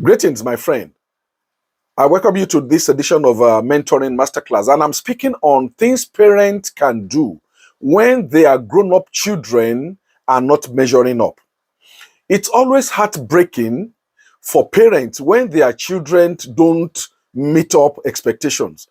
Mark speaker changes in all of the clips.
Speaker 1: Greetings, my friend. I welcome you to this edition of Mentoring Masterclass, and I'm speaking on things parents can do when their grown-up children are not measuring up. It's always heartbreaking for parents when their children don't meet up expectations.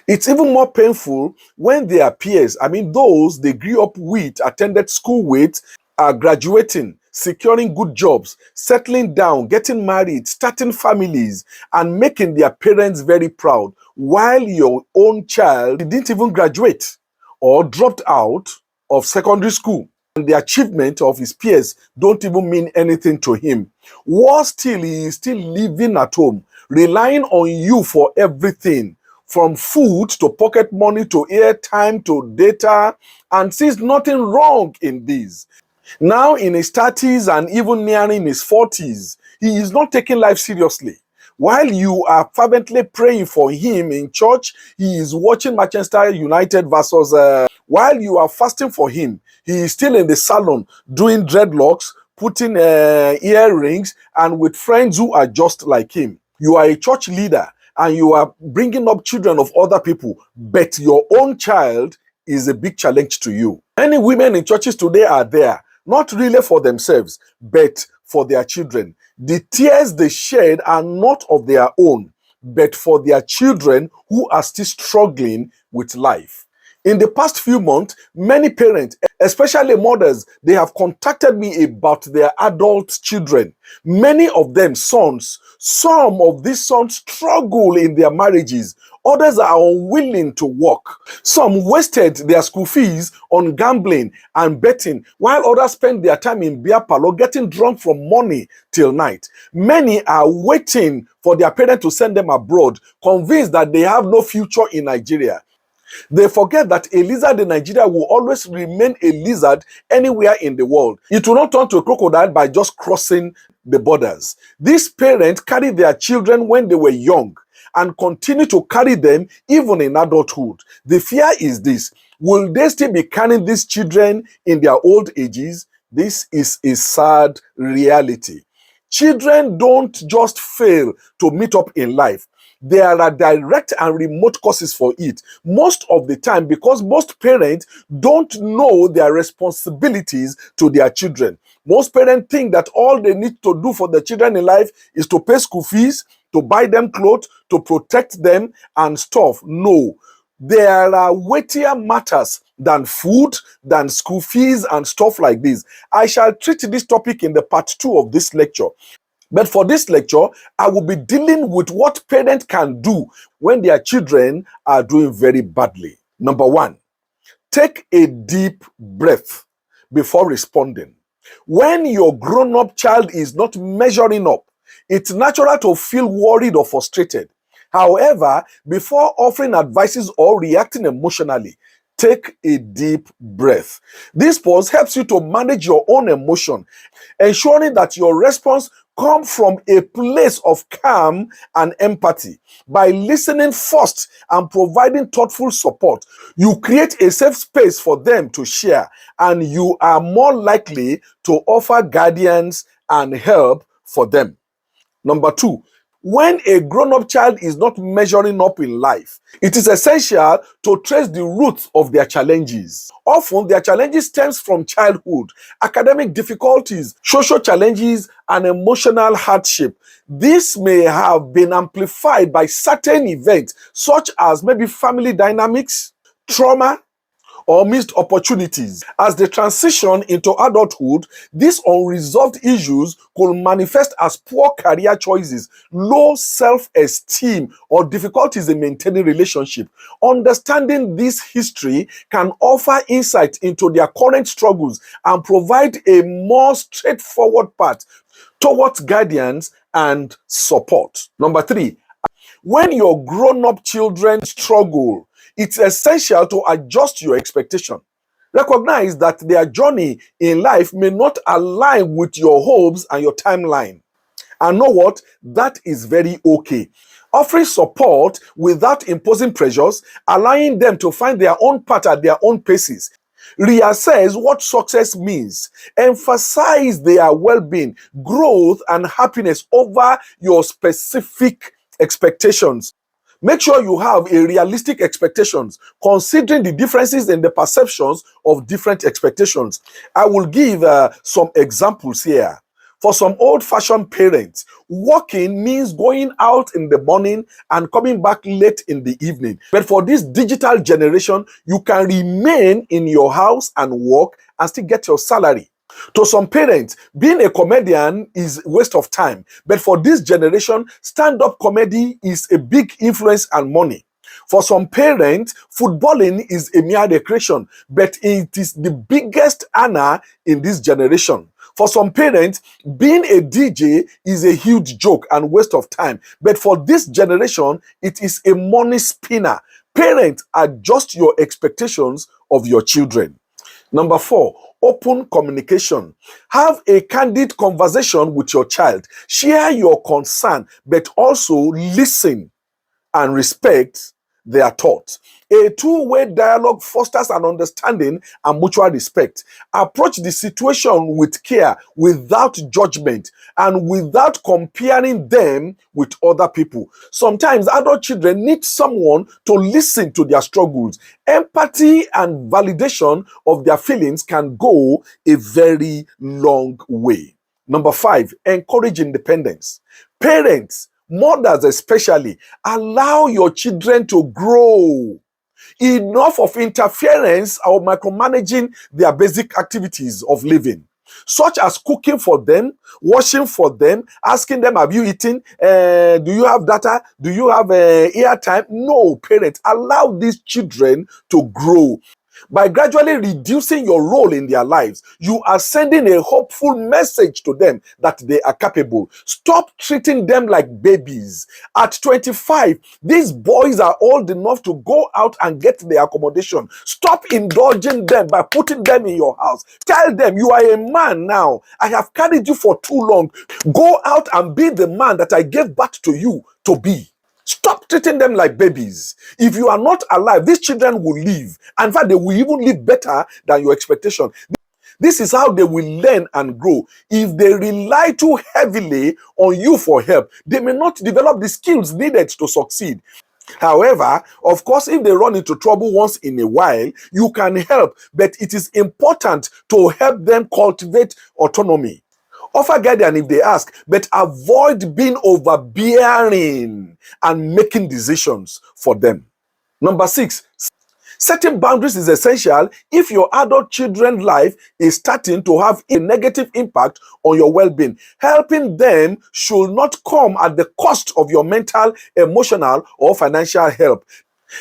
Speaker 1: It's even more painful when their peers, those they grew up with, attended school with, are graduating, securing good jobs, settling down, getting married, starting families, and making their parents very proud, while your own child didn't even graduate or dropped out of secondary school. And the achievement of his peers don't even mean anything to him. Worse still, he is still living at home, relying on you for everything, from food to pocket money to airtime to data, and sees nothing wrong in this. Now in his 30s and even nearing his 40s, he is not taking life seriously. While you are fervently praying for him in church, he is watching Manchester United versus... while you are fasting for him, he is still in the salon doing dreadlocks, putting earrings, and with friends who are just like him. You are a church leader and you are bringing up children of other people, but your own child is a big challenge to you. Many women in churches today are there, not really for themselves, but for their children. The tears they shed are not of their own, but for their children who are still struggling with life. In the past few months, many parents, especially mothers, they have contacted me about their adult children. Many of them sons. Some of these sons struggle in their marriages. Others are unwilling to work. Some wasted their school fees on gambling and betting, while others spend their time in beer parlor getting drunk from morning till night. Many are waiting for their parents to send them abroad, convinced that they have no future in Nigeria. They forget that a lizard in Nigeria will always remain a lizard anywhere in the world. It will not turn to a crocodile by just crossing the borders. These parents carried their children when they were young and continue to carry them even in adulthood. The fear is this: will they still be carrying these children in their old ages? This is a sad reality. Children don't just fail to meet up in life. There are direct and remote causes for it, most of the time because most parents don't know their responsibilities to their children. Most parents think that all they need to do for their children in life is to pay school fees, to buy them clothes, to protect them and stuff. No, there are weightier matters than food, than school fees and stuff like this. I shall treat this topic in the part 2 of this lecture. But for this lecture, I will be dealing with what parents can do when their children are doing very badly. Number 1, take a deep breath before responding. When your grown-up child is not measuring up, it's natural to feel worried or frustrated. However, before offering advices or reacting emotionally, take a deep breath. This pause helps you to manage your own emotion, ensuring that your response comes from a place of calm and empathy. By listening first and providing thoughtful support, you create a safe space for them to share, and you are more likely to offer guidance and help for them. Number 2, when a grown-up child is not measuring up in life, it is essential to trace the roots of their challenges. Often, their challenges stems from childhood, academic difficulties, social challenges, and emotional hardship. This may have been amplified by certain events, such as maybe family dynamics, trauma, or missed opportunities. As they transition into adulthood, these unresolved issues could manifest as poor career choices, low self-esteem, or difficulties in maintaining relationship. Understanding this history can offer insight into their current struggles and provide a more straightforward path towards guidance and support. Number 3, when your grown-up children struggle, it's essential to adjust your expectation. Recognize that their journey in life may not align with your hopes and your timeline. And know what? That is very okay. Offering support without imposing pressures, allowing them to find their own path at their own paces, Reassess what success means. Emphasize their well-being, growth, and happiness over your specific expectations. Make sure you have a realistic expectations, considering the differences in the perceptions of different expectations. I will give some examples here. For some old-fashioned parents, working means going out in the morning and coming back late in the evening. But for this digital generation, you can remain in your house and work and still get your salary. To some parents, being a comedian is a waste of time. But for this generation, stand-up comedy is a big influence and money. For some parents, footballing is a mere recreation, but it is the biggest earner in this generation. For some parents, being a DJ is a huge joke and waste of time. But for this generation, it is a money spinner. Parents, adjust your expectations of your children. Number 4, open communication. Have a candid conversation with your child. Share your concern, but also listen and respect their thoughts. A two-way dialogue fosters an understanding and mutual respect. Approach the situation with care, without judgment, and without comparing them with other people. Sometimes adult children need someone to listen to their struggles. Empathy and validation of their feelings can go a very long way. Number 5, encourage independence. Parents, mothers especially, allow your children to grow. Enough of interference or micromanaging their basic activities of living, such as cooking for them, washing for them, asking them, have you eaten? Do you have data? Do you have airtime? No, parents, allow these children to grow. By gradually reducing your role in their lives, you are sending a hopeful message to them that they are capable. Stop treating them like babies. At 25, these boys are old enough to go out and get their accommodation. Stop indulging them by putting them in your house. Tell them, you are a man now. I have carried you for too long. Go out and be the man that I gave birth to you to be. Stop treating them like babies. If you are not alive, these children will live. In fact, they will even live better than your expectation. This is how they will learn and grow. If they rely too heavily on you for help, they may not develop the skills needed to succeed. However, of course, if they run into trouble once in a while, you can help, but it is important to help them cultivate autonomy. Offer guidance if they ask, but avoid being overbearing and making decisions for them. Number 6, setting boundaries is essential if your adult children's life is starting to have a negative impact on your well-being. Helping them should not come at the cost of your mental, emotional, or financial health.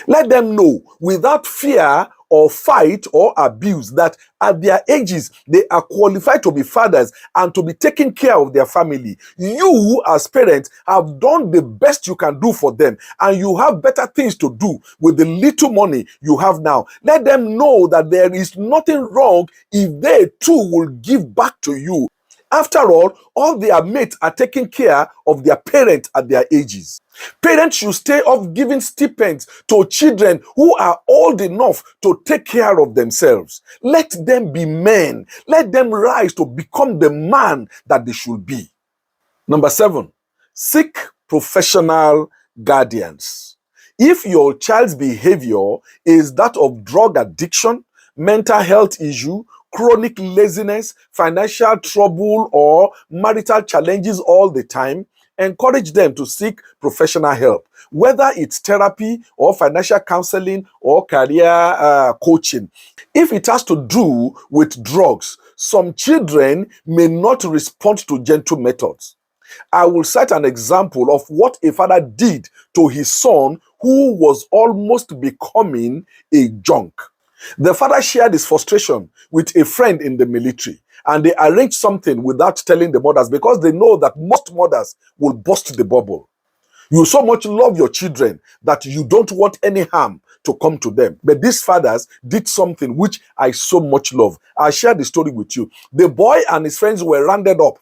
Speaker 1: Let them know without fear or fight or abuse that at their ages they are qualified to be fathers and to be taking care of their family. You as parents have done the best you can do for them, and you have better things to do with the little money you have now. Let them know that there is nothing wrong if they too will give back to you. After all their mates are taking care of their parents at their ages. Parents should stay off giving stipends to children who are old enough to take care of themselves. Let them be men. Let them rise to become the man that they should be. Number 7, seek professional guardians. If your child's behavior is that of drug addiction, mental health issue, chronic laziness, financial trouble, or marital challenges all the time, encourage them to seek professional help, whether it's therapy or financial counseling or career coaching. If it has to do with drugs, some children may not respond to gentle methods. I will cite an example of what a father did to his son who was almost becoming a junk. The father shared his frustration with a friend in the military, and they arranged something without telling the mothers because they know that most mothers will burst the bubble. You so much love your children that you don't want any harm to come to them. But these fathers did something which I so much love. I'll share the story with you. The boy and his friends were rounded up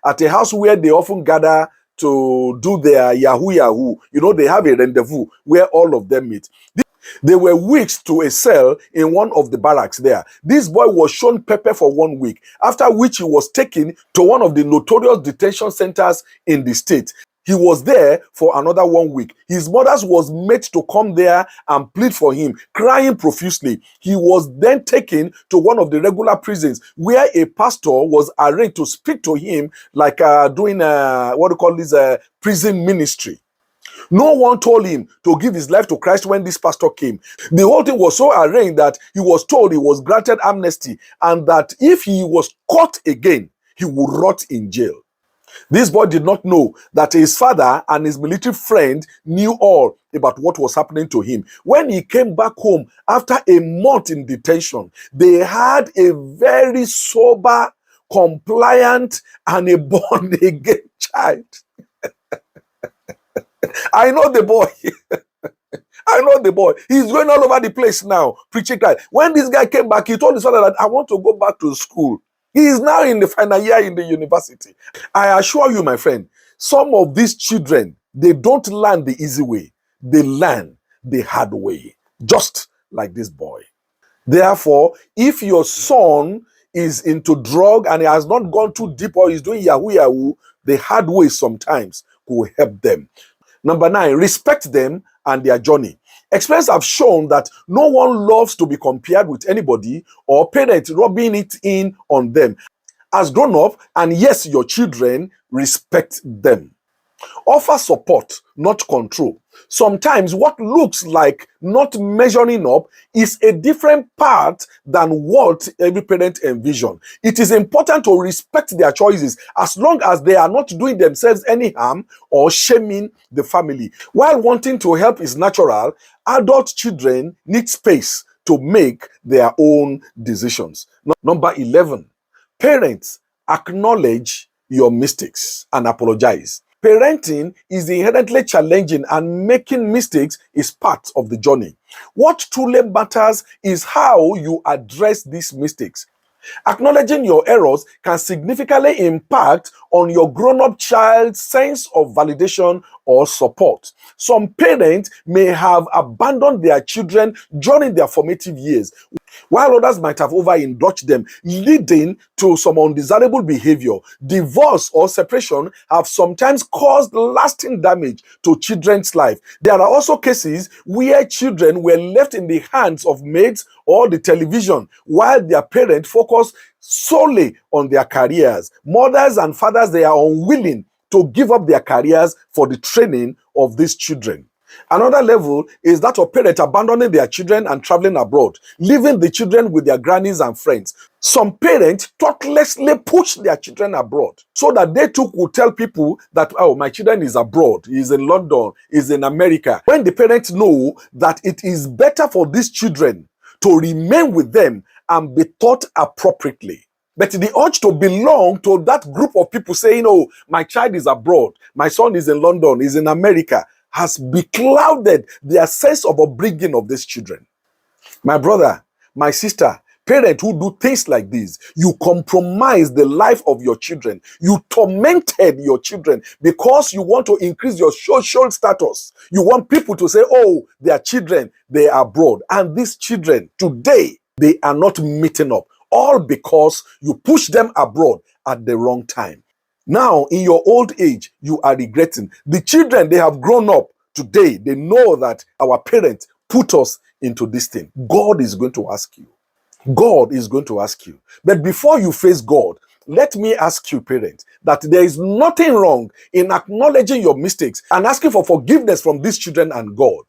Speaker 1: at a house where they often gather to do their yahoo. You know, they have a rendezvous where all of them meet. They were weeks to a cell in one of the barracks there. This boy was shown pepper for 1 week, after which he was taken to one of the notorious detention centers in the state. He was there for another 1 week. His mother was made to come there and plead for him, crying profusely. He was then taken to one of the regular prisons where a pastor was arranged to speak to him, like doing prison ministry. No one told him to give his life to Christ when this pastor came. The whole thing was so arranged that he was told he was granted amnesty, and that if he was caught again, he would rot in jail. This boy did not know that his father and his military friend knew all about what was happening to him. When he came back home after a month in detention, they had a very sober, compliant, and a born-again child. I know the boy. I know the boy. He's going all over the place now, preaching Christ. When this guy came back, he told his father that I want to go back to school. He is now in the final year in the university. I assure you, my friend, some of these children, they don't learn the easy way. They learn the hard way, just like this boy. Therefore, if your son is into drug and he has not gone too deep or is doing yahoo yahoo, the hard way sometimes will help them. Number 9, respect them and their journey. Experience have shown that no one loves to be compared with anybody or parents rubbing it in on them. As grown up, and yes, your children, respect them. Offer support, not control. Sometimes what looks like not measuring up is a different path than what every parent envisions. It is important to respect their choices as long as they are not doing themselves any harm or shaming the family. While wanting to help is natural, adult children need space to make their own decisions. Number 11, parents, acknowledge your mistakes and apologize. Parenting is inherently challenging, and making mistakes is part of the journey. What truly matters is how you address these mistakes. Acknowledging your errors can significantly impact on your grown-up child's sense of validation or support. Some parents may have abandoned their children during their formative years, while others might have overindulged them, leading to some undesirable behavior. Divorce or separation have sometimes caused lasting damage to children's life. There are also cases where children were left in the hands of maids or the television while their parents focus solely on their careers. Mothers and fathers, they are unwilling to give up their careers for the training of these children. Another level is that of parents abandoning their children and traveling abroad, leaving the children with their grannies and friends. Some parents thoughtlessly push their children abroad so that they too could tell people that, oh, my children is abroad, is in London, is in America. When the parents know that it is better for these children to remain with them and be taught appropriately. But the urge to belong to that group of people saying, oh, my child is abroad, my son is in London, is in America, has beclouded their sense of upbringing of these children. My brother, my sister, parents who do things like this, you compromise the life of your children. You tormented your children because you want to increase your social status. You want people to say, oh, their children, they are abroad. And these children, today, they are not meeting up. All because you push them abroad at the wrong time. Now, in your old age, you are regretting. The children, they have grown up today. They know that our parents put us into this thing. God is going to ask you. God is going to ask you. But before you face God, let me ask you, parents, that there is nothing wrong in acknowledging your mistakes and asking for forgiveness from these children and God.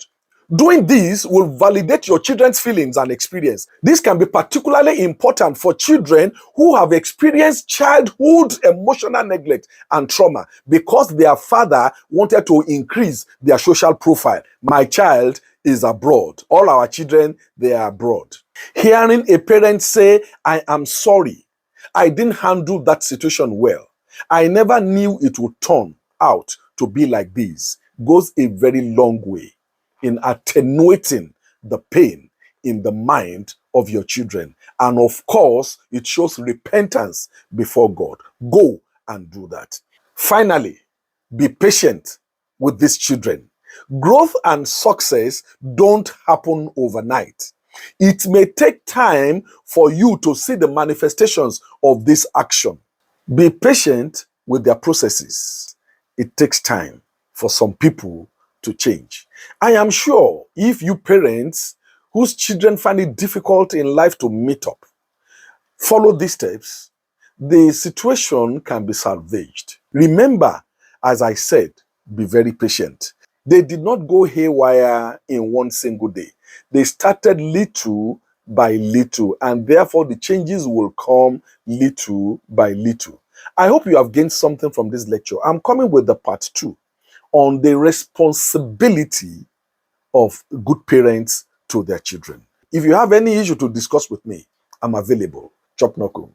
Speaker 1: Doing this will validate your children's feelings and experience. This can be particularly important for children who have experienced childhood emotional neglect and trauma because their father wanted to increase their social profile. My child is abroad. All our children, they are abroad. Hearing a parent say, I am sorry, I didn't handle that situation well, I never knew it would turn out to be like this, goes a very long way in attenuating the pain in the mind of your children. And of course, it shows repentance before God. Go and do that. Finally, be patient with these children. Growth and success don't happen overnight. It may take time for you to see the manifestations of this action. Be patient with their processes. It takes time for some people to change. I am sure if you parents whose children find it difficult in life to meet up, follow these steps, the situation can be salvaged. Remember, as I said, be very patient. They did not go haywire in one single day. They started little by little, and therefore the changes will come little by little. I hope you have gained something from this lecture. I'm coming with the part 2 on the responsibility of good parents to their children. If you have any issue to discuss with me, I'm available. Chop Noko.